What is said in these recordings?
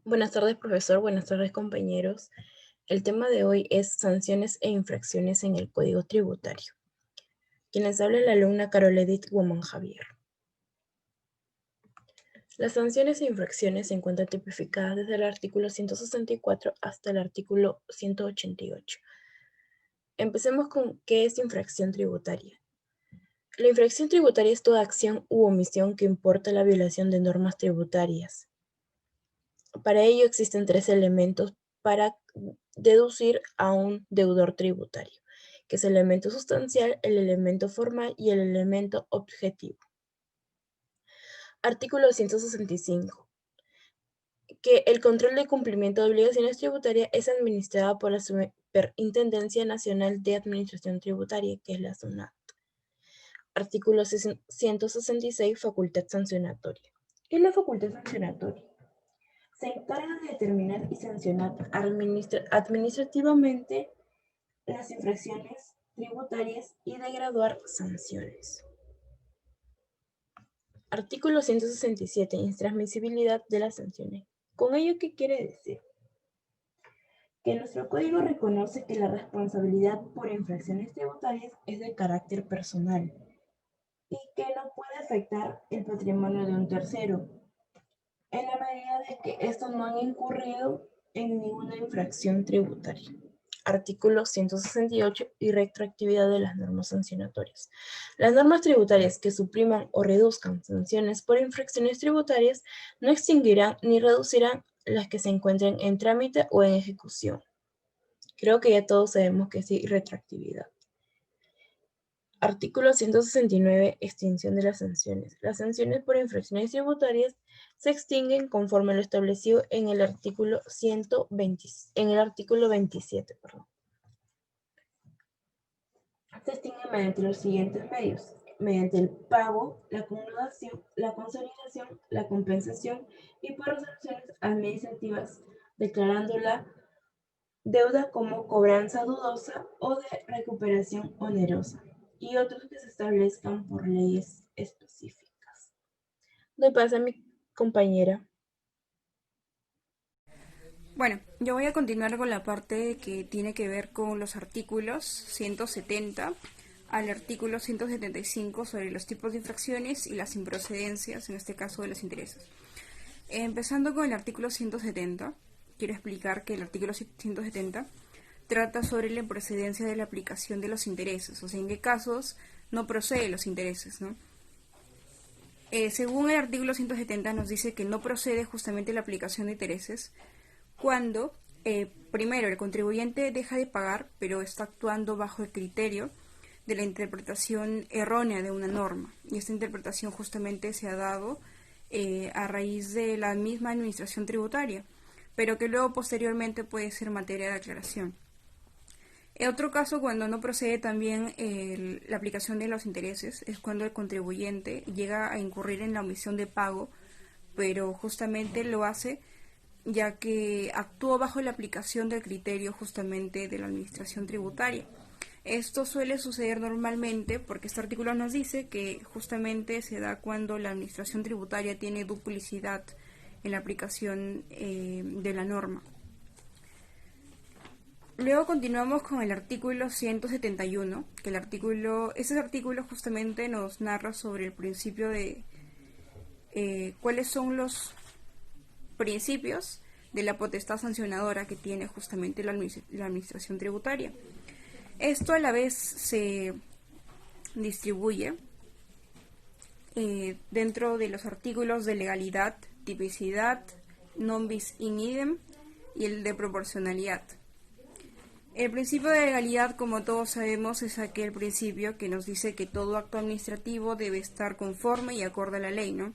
Buenas tardes, profesor. Buenas tardes, compañeros. El tema de hoy es sanciones e infracciones en el Código Tributario. Quien les habla es la alumna Carol Edith Guamán Javier. Las sanciones e infracciones se encuentran tipificadas desde el artículo 164 hasta el artículo 188. Empecemos con qué es infracción tributaria. La infracción tributaria es toda acción u omisión que importa la violación de normas tributarias. Para ello existen tres elementos para deducir a un deudor tributario, que es el elemento sustancial, el elemento formal y el elemento objetivo. Artículo 165. Que el control de cumplimiento de obligaciones tributarias es administrado por la Superintendencia Nacional de Administración Tributaria, que es la SUNAT. Artículo 166. Facultad sancionatoria. ¿Qué es la facultad sancionatoria? Se encarga de determinar y sancionar administrativamente las infracciones tributarias y de graduar sanciones. Artículo 167. Intransmisibilidad de las sanciones. ¿Con ello qué quiere decir? Que nuestro código reconoce que la responsabilidad por infracciones tributarias es de carácter personal y que no puede afectar el patrimonio de un tercero, en la medida de que estos no han incurrido en ninguna infracción tributaria. Artículo 168 y retroactividad de las normas sancionatorias. Las normas tributarias que supriman o reduzcan sanciones por infracciones tributarias no extinguirán ni reducirán las que se encuentren en trámite o en ejecución. Creo que ya todos sabemos que sí, retroactividad. Artículo 169. Extinción de las sanciones. Las sanciones por infracciones tributarias se extinguen conforme a lo establecido en el artículo 27. Se extinguen mediante los siguientes medios: mediante el pago, la condonación, la consolidación, la compensación y por resoluciones administrativas, declarando la deuda como cobranza dudosa o de recuperación onerosa, y otros que se establezcan por leyes específicas. Doy paso a mi compañera. Bueno, yo voy a continuar con la parte que tiene que ver con los artículos 170 al artículo 175 sobre los tipos de infracciones y las improcedencias, en este caso de los intereses. Empezando con el artículo 170, quiero explicar que el artículo 170 trata sobre la improcedencia de la aplicación de los intereses, o sea, en qué casos no proceden los intereses, ¿no? Según el artículo 170 nos dice que no procede justamente la aplicación de intereses cuando, primero, el contribuyente deja de pagar, pero está actuando bajo el criterio de la interpretación errónea de una norma. Y esta interpretación justamente se ha dado a raíz de la misma administración tributaria, pero que luego posteriormente puede ser materia de aclaración. En otro caso, cuando no procede también la aplicación de los intereses, es cuando el contribuyente llega a incurrir en la omisión de pago, pero justamente lo hace ya que actuó bajo la aplicación del criterio justamente de la administración tributaria. Esto suele suceder normalmente porque este artículo nos dice que justamente se da cuando la administración tributaria tiene duplicidad en la aplicación de la norma. Luego continuamos con el artículo 171, que ese artículo justamente nos narra sobre el principio de cuáles son los principios de la potestad sancionadora que tiene justamente la administración tributaria. Esto a la vez se distribuye dentro de los artículos de legalidad, tipicidad, non bis in idem y el de proporcionalidad. El principio de legalidad, como todos sabemos, es aquel principio que nos dice que todo acto administrativo debe estar conforme y acorde a la ley, ¿no?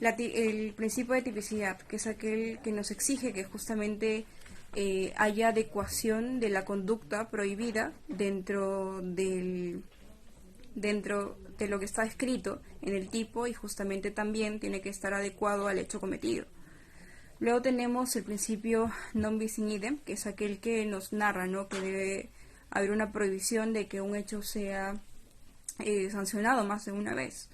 El principio de tipicidad, que es aquel que nos exige que justamente haya adecuación de la conducta prohibida dentro de lo que está escrito en el tipo, y justamente también tiene que estar adecuado al hecho cometido. Luego tenemos el principio non bis in idem, que es aquel que nos narra, ¿no?, que debe haber una prohibición de que un hecho sea sancionado más de una vez.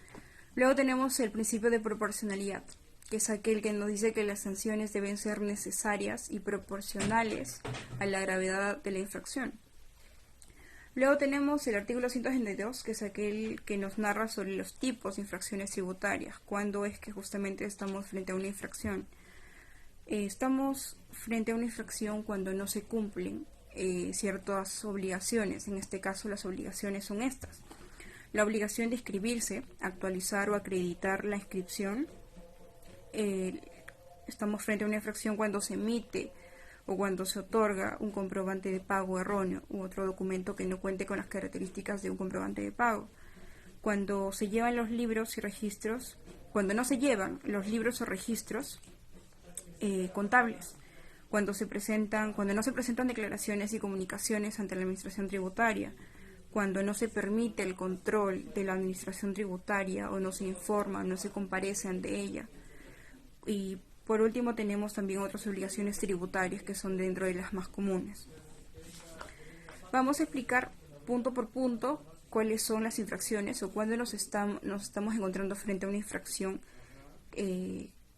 Luego tenemos el principio de proporcionalidad, que es aquel que nos dice que las sanciones deben ser necesarias y proporcionales a la gravedad de la infracción. Luego tenemos el artículo 162, que es aquel que nos narra sobre los tipos de infracciones tributarias, cuándo es que justamente estamos frente a una infracción. Estamos frente a una infracción cuando no se cumplen ciertas obligaciones. En este caso, las obligaciones son estas: la obligación de inscribirse, actualizar o acreditar la inscripción. Estamos frente a una infracción cuando se emite o cuando se otorga un comprobante de pago erróneo u otro documento que no cuente con las características de un comprobante de pago. Cuando se llevan los libros y registros, cuando no se llevan los libros o registros contables, cuando no se presentan declaraciones y comunicaciones ante la administración tributaria, cuando no se permite el control de la administración tributaria o no se informa, no se comparece ante ella. Y por último tenemos también otras obligaciones tributarias que son dentro de las más comunes. Vamos a explicar punto por punto cuáles son las infracciones o cuándo nos estamos encontrando frente a una infracción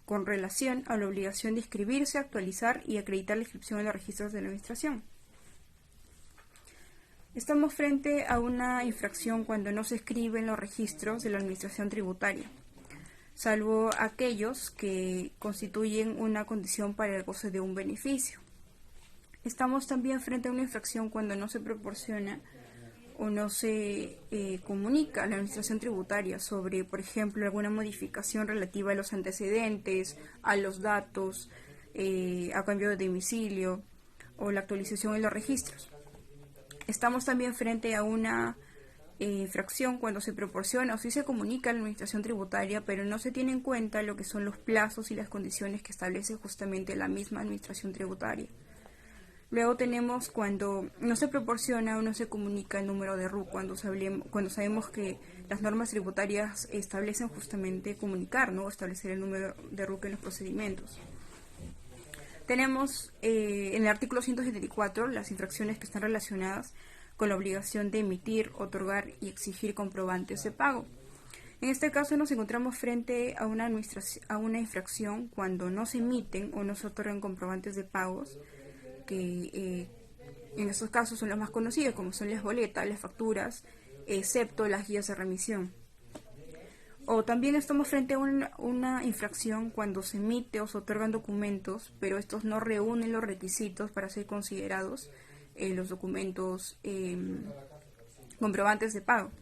con relación a la obligación de inscribirse, actualizar y acreditar la inscripción en los registros de la administración. Estamos frente a una infracción cuando no se escriben los registros de la administración tributaria, salvo aquellos que constituyen una condición para el goce de un beneficio. Estamos también frente a una infracción cuando no se proporciona o no se comunica a la administración tributaria sobre, por ejemplo, alguna modificación relativa a los antecedentes, a los datos, a cambio de domicilio o la actualización en los registros. Estamos también frente a una infracción cuando se proporciona o sí se comunica a la administración tributaria, pero no se tiene en cuenta lo que son los plazos y las condiciones que establece justamente la misma administración tributaria. Luego tenemos cuando no se proporciona o no se comunica el número de RUC, cuando sabemos que las normas tributarias establecen justamente comunicar, ¿no? Establecer el número de RUC en los procedimientos. Tenemos en el artículo 174 las infracciones que están relacionadas con la obligación de emitir, otorgar y exigir comprobantes de pago. En este caso nos encontramos frente a una infracción cuando no se emiten o no se otorgan comprobantes de pagos, que en estos casos son los más conocidos, como son las boletas, las facturas, excepto las guías de remisión. O también estamos frente a una infracción cuando se emite o se otorgan documentos, pero estos no reúnen los requisitos para ser considerados los documentos comprobantes de pago.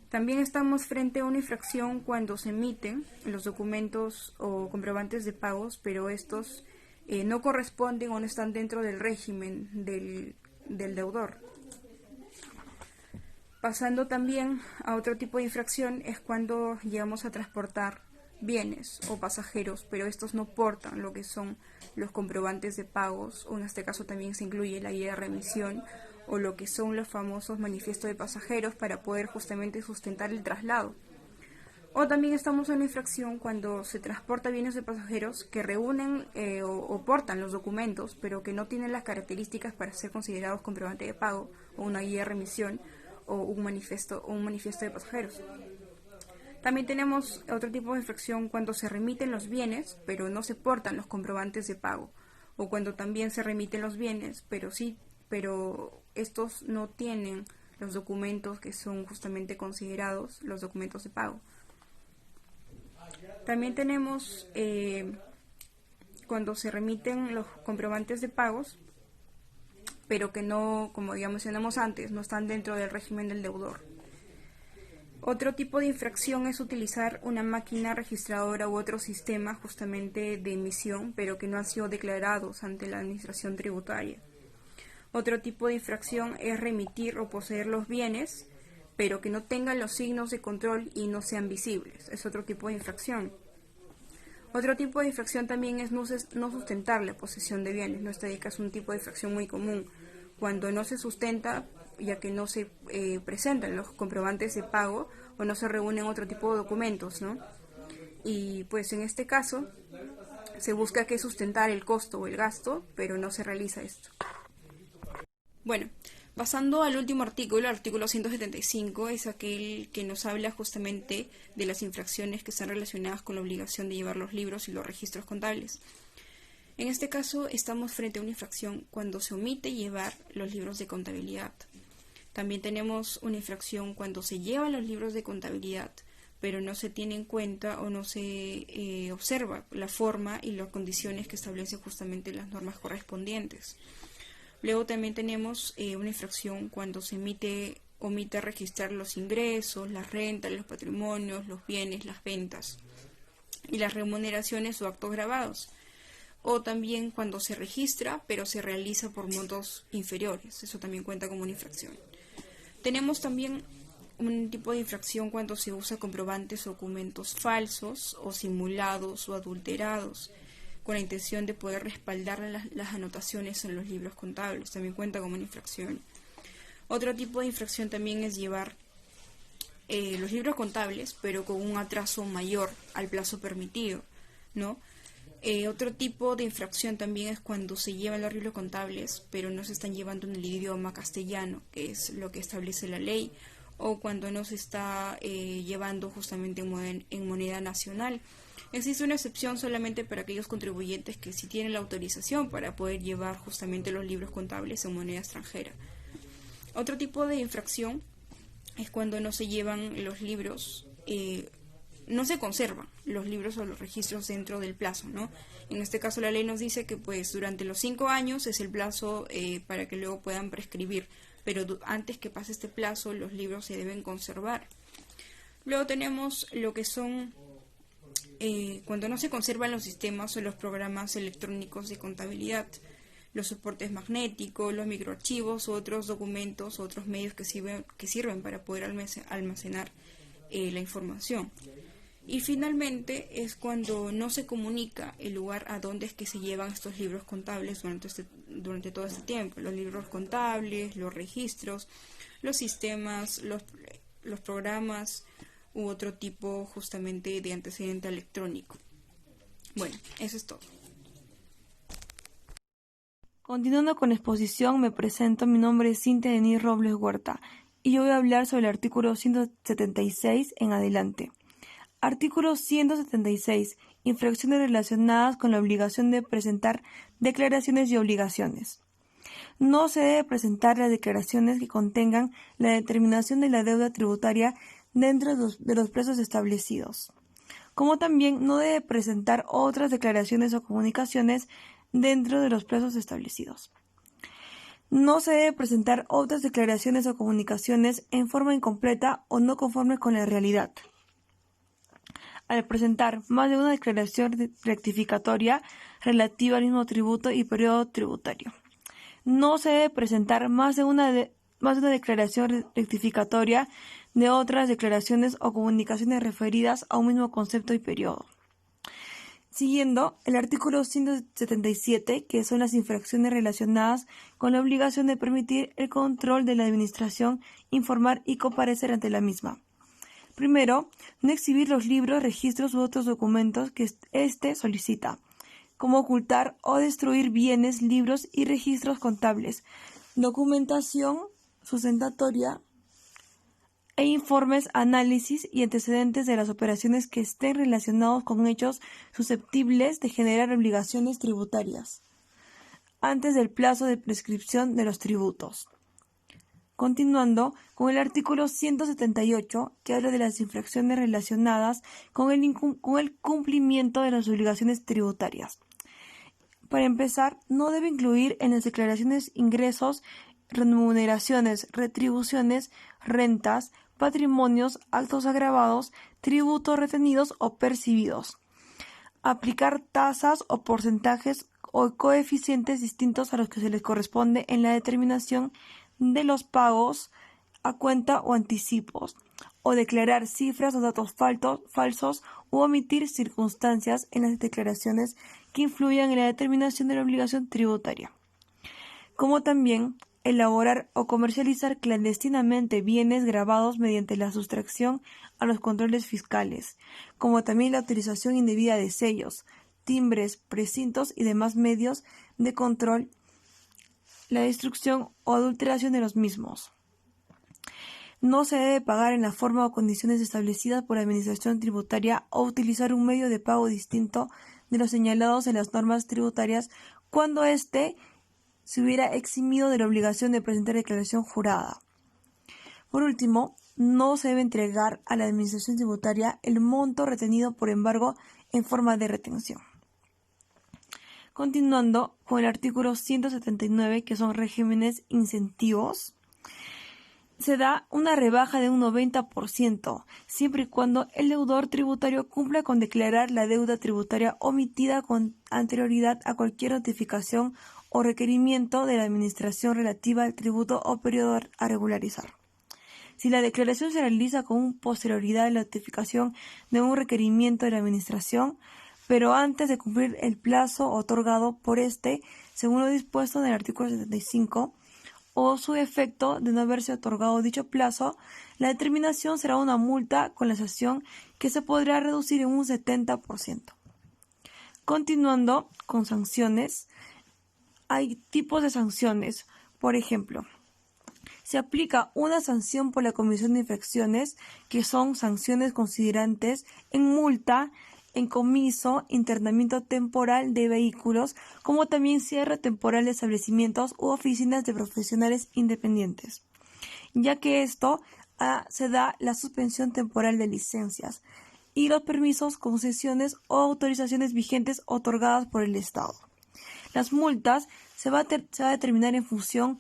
También estamos frente a una infracción cuando se emiten los documentos o comprobantes de pagos, pero estos no corresponden o no están dentro del régimen del deudor. Pasando también a otro tipo de infracción es cuando llegamos a transportar bienes o pasajeros, pero estos no portan lo que son los comprobantes de pagos, o en este caso también se incluye la guía de remisión o lo que son los famosos manifiestos de pasajeros para poder justamente sustentar el traslado. O también estamos en una infracción cuando se transporta bienes de pasajeros que reúnen o portan los documentos, pero que no tienen las características para ser considerados comprobante de pago o una guía de remisión o un manifiesto de pasajeros. También tenemos otro tipo de infracción cuando se remiten los bienes, pero no se portan los comprobantes de pago, o cuando también se remiten los bienes, pero estos no tienen los documentos que son justamente considerados los documentos de pago. También tenemos cuando se remiten los comprobantes de pagos, pero que no, como ya mencionamos antes, no están dentro del régimen del deudor. Otro tipo de infracción es utilizar una máquina registradora u otro sistema justamente de emisión, pero que no han sido declarados ante la administración tributaria. Otro tipo de infracción es remitir o poseer los bienes, pero que no tengan los signos de control y no sean visibles. Es otro tipo de infracción. Otro tipo de infracción también es no sustentar la posesión de bienes. ¿No? Este es un tipo de infracción muy común. Cuando no se sustenta, ya que no se presentan los comprobantes de pago o no se reúnen otro tipo de documentos, ¿no? Y pues en este caso se busca que sustentar el costo o el gasto, pero no se realiza esto. Bueno, Pasando al último artículo, el artículo 175, es aquel que nos habla justamente de las infracciones que están relacionadas con la obligación de llevar los libros y los registros contables. En este caso, estamos frente a una infracción cuando se omite llevar los libros de contabilidad. También tenemos una infracción cuando se llevan los libros de contabilidad, pero no se tiene en cuenta o no se observa la forma y las condiciones que establecen justamente las normas correspondientes. Luego también tenemos una infracción cuando se omite registrar los ingresos, las rentas, los patrimonios, los bienes, las ventas y las remuneraciones o actos grabados. O también cuando se registra, pero se realiza por montos inferiores. Eso también cuenta como una infracción. Tenemos también un tipo de infracción cuando se usa comprobantes o documentos falsos o simulados o adulterados con la intención de poder respaldar las anotaciones en los libros contables. También cuenta como una infracción. Otro tipo de infracción también es llevar los libros contables, pero con un atraso mayor al plazo permitido, ¿no? Otro tipo de infracción también es cuando se llevan los libros contables, pero no se están llevando en el idioma castellano, que es lo que establece la ley, o cuando no se está llevando justamente en moneda nacional. Existe una excepción solamente para aquellos contribuyentes que sí tienen la autorización para poder llevar justamente los libros contables en moneda extranjera. Otro tipo de infracción es cuando no se llevan los libros, no se conservan los libros o los registros dentro del plazo, ¿no? En este caso la ley nos dice que pues durante los 5 años es el plazo para que luego puedan prescribir, pero antes que pase este plazo los libros se deben conservar. Luego tenemos lo que son cuando no se conservan los sistemas o los programas electrónicos de contabilidad, los soportes magnéticos, los microarchivos u otros documentos, otros medios que sirven para poder almacenar la información. Y finalmente es cuando no se comunica el lugar a donde es que se llevan estos libros contables durante todo este tiempo. Los libros contables, los registros, los sistemas, los programas u otro tipo justamente de antecedente electrónico. Bueno, eso es todo. Continuando con la exposición, me presento. Mi nombre es Cintia Denise Robles Huerta y yo voy a hablar sobre el artículo 176 en adelante. Artículo 176. Infracciones relacionadas con la obligación de presentar declaraciones y obligaciones. No se debe presentar las declaraciones que contengan la determinación de la deuda tributaria dentro de los plazos establecidos, como también no debe presentar otras declaraciones o comunicaciones dentro de los plazos establecidos. No se debe presentar otras declaraciones o comunicaciones en forma incompleta o no conforme con la realidad. Al presentar más de una declaración rectificatoria relativa al mismo tributo y periodo tributario, no se debe presentar más de una declaración rectificatoria de otras declaraciones o comunicaciones referidas a un mismo concepto y periodo. Siguiendo, el artículo 177, que son las infracciones relacionadas con la obligación de permitir el control de la administración, informar y comparecer ante la misma. Primero, no exhibir los libros, registros u otros documentos que éste solicita, como ocultar o destruir bienes, libros y registros contables, documentación sustentatoria e informes, análisis y antecedentes de las operaciones que estén relacionados con hechos susceptibles de generar obligaciones tributarias antes del plazo de prescripción de los tributos. Continuando con el artículo 178, que habla de las infracciones relacionadas con el cumplimiento de las obligaciones tributarias. Para empezar, no debe incluir en las declaraciones ingresos, remuneraciones, retribuciones, rentas, patrimonios, actos agravados, tributos retenidos o percibidos. Aplicar tasas o porcentajes o coeficientes distintos a los que se les corresponde en la determinación de los pagos a cuenta o anticipos, o declarar cifras o datos falsos u omitir circunstancias en las declaraciones que influyan en la determinación de la obligación tributaria, como también elaborar o comercializar clandestinamente bienes grabados mediante la sustracción a los controles fiscales, como también la utilización indebida de sellos, timbres, precintos y demás medios de control la destrucción o adulteración de los mismos. No se debe pagar en la forma o condiciones establecidas por la Administración Tributaria o utilizar un medio de pago distinto de los señalados en las normas tributarias cuando éste se hubiera eximido de la obligación de presentar declaración jurada. Por último, no se debe entregar a la Administración Tributaria el monto retenido por embargo en forma de retención. Continuando con el artículo 179, que son regímenes incentivos, se da una rebaja de un 90%, siempre y cuando el deudor tributario cumpla con declarar la deuda tributaria omitida con anterioridad a cualquier notificación o requerimiento de la Administración relativa al tributo o periodo a regularizar. Si la declaración se realiza con posterioridad a la notificación de un requerimiento de la Administración, pero antes de cumplir el plazo otorgado por este, según lo dispuesto en el artículo 75, o su efecto de no haberse otorgado dicho plazo, la determinación será una multa con la sanción que se podrá reducir en un 70%. Continuando con sanciones, hay tipos de sanciones. Por ejemplo, se aplica una sanción por la comisión de infracciones, que son sanciones considerantes en multa, en comiso, internamiento temporal de vehículos, como también cierre temporal de establecimientos u oficinas de profesionales independientes, ya que esto se da la suspensión temporal de licencias y los permisos, concesiones o autorizaciones vigentes otorgadas por el Estado. Las multas se va a determinar en función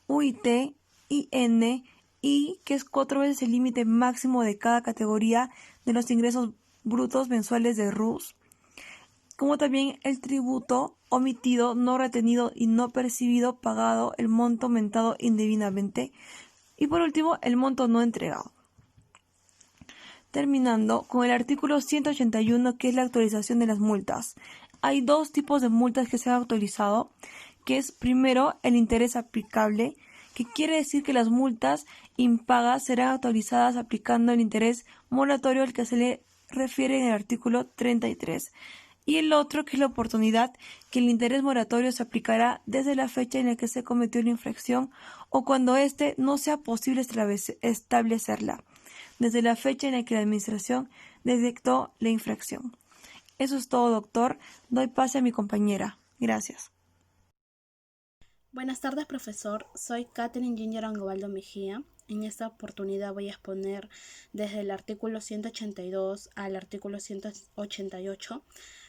UIT, IN y que es 4 veces el límite máximo de cada categoría de los ingresos brutos mensuales de RUS, como también el tributo omitido, no retenido y no percibido, pagado, el monto aumentado indebidamente y por último el monto no entregado. Terminando con el artículo 181, que es la actualización de las multas. Hay dos tipos de multas que se han actualizado, que es primero el interés aplicable, que quiere decir que las multas impagas serán actualizadas aplicando el interés moratorio al que se le refiere en el artículo 33. Y el otro, que es la oportunidad, que el interés moratorio se aplicará desde la fecha en la que se cometió la infracción o cuando éste no sea posible establecerla, desde la fecha en la que la Administración detectó la infracción. Eso es todo, doctor. Doy pase a mi compañera. Gracias. Buenas tardes, profesor. Soy Catherine Ginger Angobaldo Mejía. En esta oportunidad voy a exponer desde el artículo 182 al artículo 188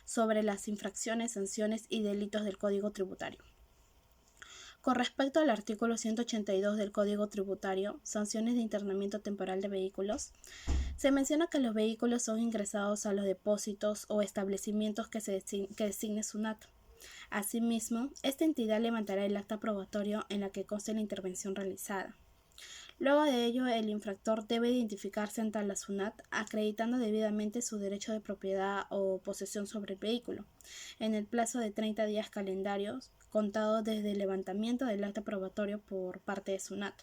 sobre las infracciones, sanciones y delitos del Código Tributario. Con respecto al artículo 182 del Código Tributario, sanciones de internamiento temporal de vehículos, se menciona que los vehículos son ingresados a los depósitos o establecimientos que designe SUNAT. Asimismo, esta entidad levantará el acta probatorio en la que conste la intervención realizada. Luego de ello, el infractor debe identificarse ante la SUNAT acreditando debidamente su derecho de propiedad o posesión sobre el vehículo, en el plazo de 30 días calendarios, contado desde el levantamiento del acta probatorio por parte de SUNAT.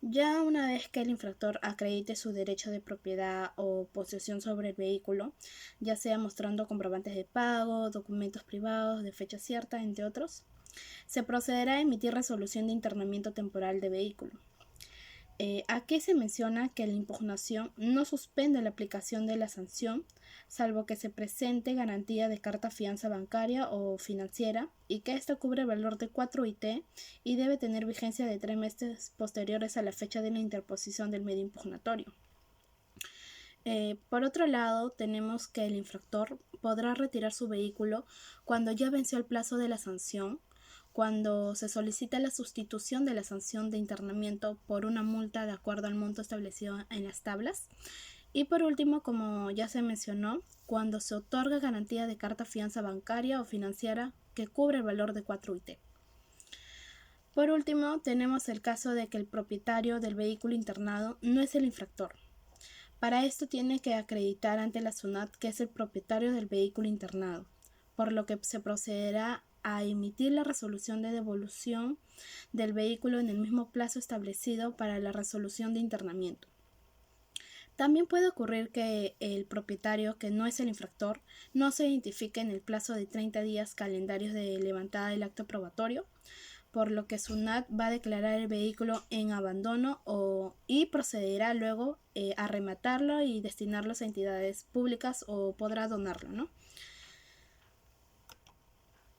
Ya una vez que el infractor acredite su derecho de propiedad o posesión sobre el vehículo, ya sea mostrando comprobantes de pago, documentos privados de fecha cierta, entre otros, se procederá a emitir resolución de internamiento temporal de vehículo. Aquí se menciona que la impugnación no suspende la aplicación de la sanción, salvo que se presente garantía de carta fianza bancaria o financiera y que ésta cubre el valor de 4 UIT y debe tener vigencia de 3 meses posteriores a la fecha de la interposición del medio impugnatorio. Por otro lado, tenemos que el infractor podrá retirar su vehículo cuando ya venció el plazo de la sanción, cuando se solicita la sustitución de la sanción de internamiento por una multa de acuerdo al monto establecido en las tablas. Y por último, como ya se mencionó, cuando se otorga garantía de carta fianza bancaria o financiera que cubre el valor de 4 UIT. Por último, tenemos el caso de que el propietario del vehículo internado no es el infractor. Para esto tiene que acreditar ante la SUNAT que es el propietario del vehículo internado, por lo que se procederá a emitir la resolución de devolución del vehículo en el mismo plazo establecido para la resolución de internamiento. También puede ocurrir que el propietario, que no es el infractor, no se identifique en el plazo de 30 días calendarios de levantada del acto probatorio, por lo que SUNAT va a declarar el vehículo en abandono y procederá luego a rematarlo y destinarlo a entidades públicas o podrá donarlo, ¿no?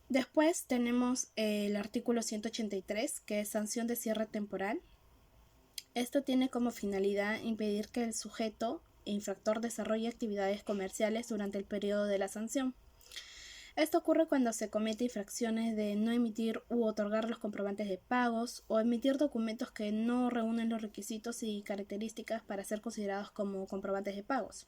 Después tenemos el artículo 183, que es sanción de cierre temporal. Esto tiene como finalidad impedir que el sujeto infractor desarrolle actividades comerciales durante el periodo de la sanción. Esto ocurre cuando se comete infracciones de no emitir u otorgar los comprobantes de pagos o emitir documentos que no reúnen los requisitos y características para ser considerados como comprobantes de pagos.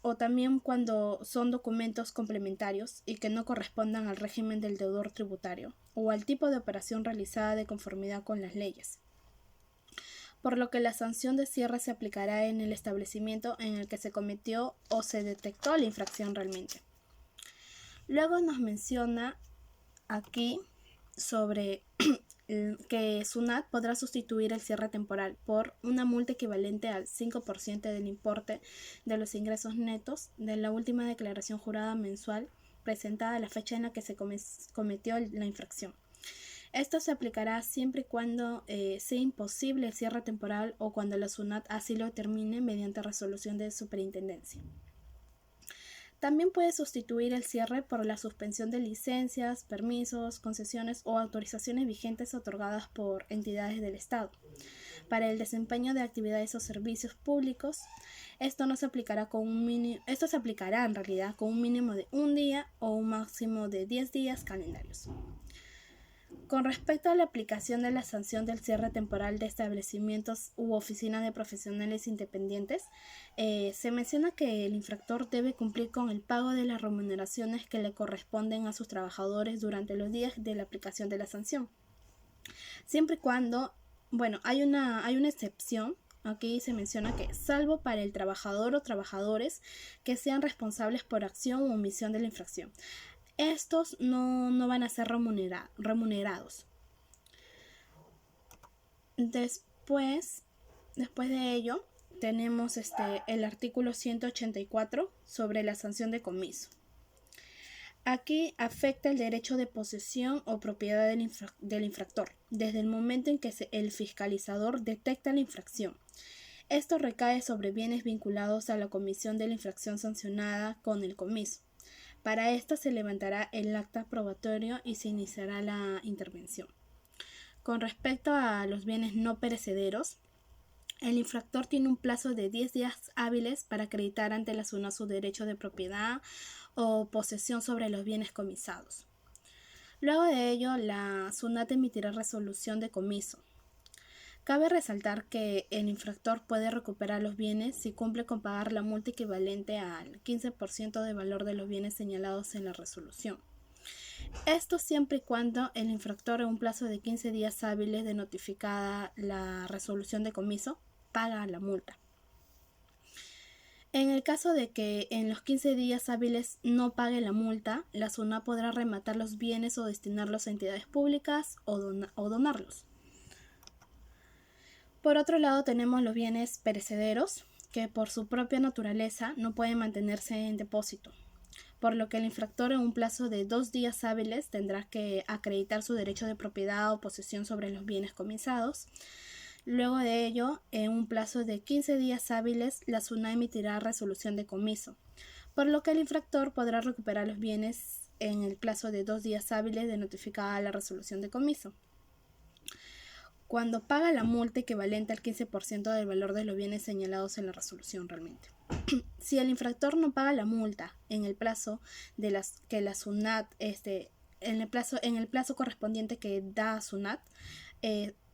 O también cuando son documentos complementarios y que no correspondan al régimen del deudor tributario o al tipo de operación realizada de conformidad con las leyes. Por lo que la sanción de cierre se aplicará en el establecimiento en el que se cometió o se detectó la infracción realmente. Luego nos menciona aquí sobre que SUNAT podrá sustituir el cierre temporal por una multa equivalente al 5% del importe de los ingresos netos de la última declaración jurada mensual presentada a la fecha en la que se cometió la infracción. Esto se aplicará siempre y cuando sea imposible el cierre temporal o cuando la SUNAT así lo determine mediante resolución de superintendencia. También puede sustituir el cierre por la suspensión de licencias, permisos, concesiones o autorizaciones vigentes otorgadas por entidades del Estado. Para el desempeño de actividades o servicios públicos, esto se aplicará en realidad con un mínimo de 1 día o un máximo de 10 días calendarios. Con respecto a la aplicación de la sanción del cierre temporal de establecimientos u oficinas de profesionales independientes, se menciona que el infractor debe cumplir con el pago de las remuneraciones que le corresponden a sus trabajadores durante los días de la aplicación de la sanción. Siempre y cuando, hay una excepción. Aquí se menciona que, salvo para el trabajador o trabajadores que sean responsables por acción u omisión de la infracción. Estos no van a ser remunerados. Después de ello, tenemos el artículo 184 sobre la sanción de comiso. Aquí afecta el derecho de posesión o propiedad del infractor, desde el momento en que el fiscalizador detecta la infracción. Esto recae sobre bienes vinculados a la comisión de la infracción sancionada con el comiso. Para esto se levantará el acta probatorio y se iniciará la intervención. Con respecto a los bienes no perecederos, el infractor tiene un plazo de 10 días hábiles para acreditar ante la SUNAT su derecho de propiedad o posesión sobre los bienes comisados. Luego de ello, la SUNAT emitirá resolución de comiso. Cabe resaltar que el infractor puede recuperar los bienes si cumple con pagar la multa equivalente al 15% del valor de los bienes señalados en la resolución. Esto siempre y cuando el infractor en un plazo de 15 días hábiles de notificada la resolución de comiso paga la multa. En el caso de que en los 15 días hábiles no pague la multa, la SUNAT podrá rematar los bienes o destinarlos a entidades públicas o donarlos. Por otro lado, tenemos los bienes perecederos, que por su propia naturaleza no pueden mantenerse en depósito, por lo que el infractor en un plazo de 2 días hábiles tendrá que acreditar su derecho de propiedad o posesión sobre los bienes comisados. Luego de ello, en un plazo de 15 días hábiles, la SUNAT emitirá resolución de comiso, por lo que el infractor podrá recuperar los bienes en el plazo de 2 días hábiles de notificada la resolución de comiso. Cuando paga la multa equivalente al 15% del valor de los bienes señalados en la resolución realmente. Si el infractor no paga la multa en el plazo que la SUNAT, en el plazo correspondiente que da SUNAT,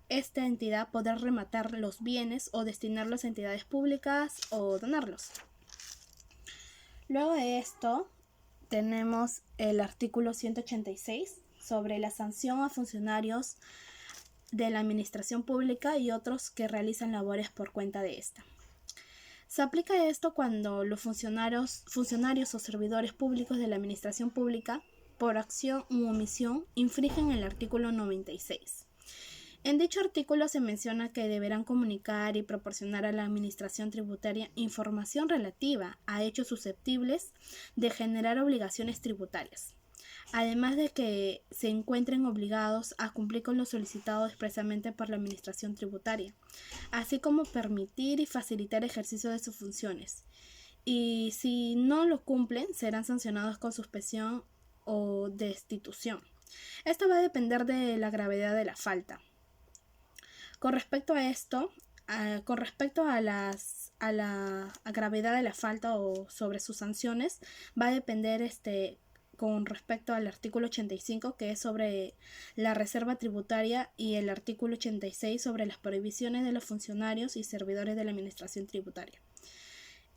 esta entidad podrá rematar los bienes o destinarlos a entidades públicas o donarlos. Luego de esto, tenemos el artículo 186 sobre la sanción a funcionarios de la administración pública y otros que realizan labores por cuenta de esta. Se aplica esto cuando los funcionarios o servidores públicos de la administración pública, por acción u omisión, infringen el artículo 96. En dicho artículo se menciona que deberán comunicar y proporcionar a la administración tributaria información relativa a hechos susceptibles de generar obligaciones tributarias, además de que se encuentren obligados a cumplir con lo solicitado expresamente por la Administración Tributaria, así como permitir y facilitar ejercicio de sus funciones. Y si no lo cumplen, serán sancionados con suspensión o destitución. Esto va a depender de la gravedad de la falta. Con respecto a esto, con respecto a la gravedad de la falta o sobre sus sanciones, va a depender con respecto al artículo 85, que es sobre la reserva tributaria, y el artículo 86 sobre las prohibiciones de los funcionarios y servidores de la administración tributaria.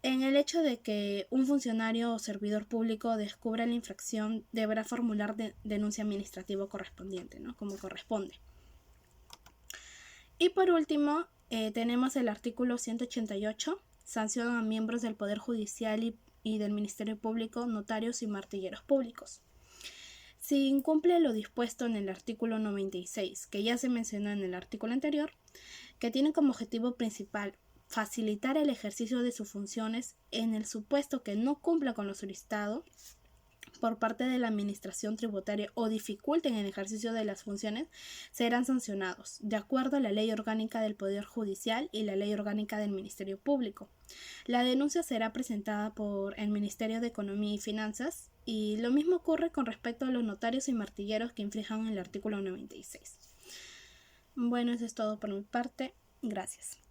En el hecho de que un funcionario o servidor público descubra la infracción, deberá formular denuncia administrativa correspondiente, ¿no? Como corresponde. Y por último, tenemos el artículo 188, sanción a miembros del Poder Judicial y del Ministerio Público, notarios y martilleros públicos. Si incumple lo dispuesto en el artículo 96, que ya se mencionó en el artículo anterior, que tiene como objetivo principal facilitar el ejercicio de sus funciones en el supuesto que no cumpla con lo solicitado por parte de la administración tributaria o dificulten el ejercicio de las funciones, serán sancionados de acuerdo a la Ley Orgánica del Poder Judicial y la Ley Orgánica del Ministerio Público. La denuncia será presentada por el Ministerio de Economía y Finanzas, y lo mismo ocurre con respecto a los notarios y martilleros que infrinjan el artículo 96. Bueno, eso es todo por mi parte. Gracias.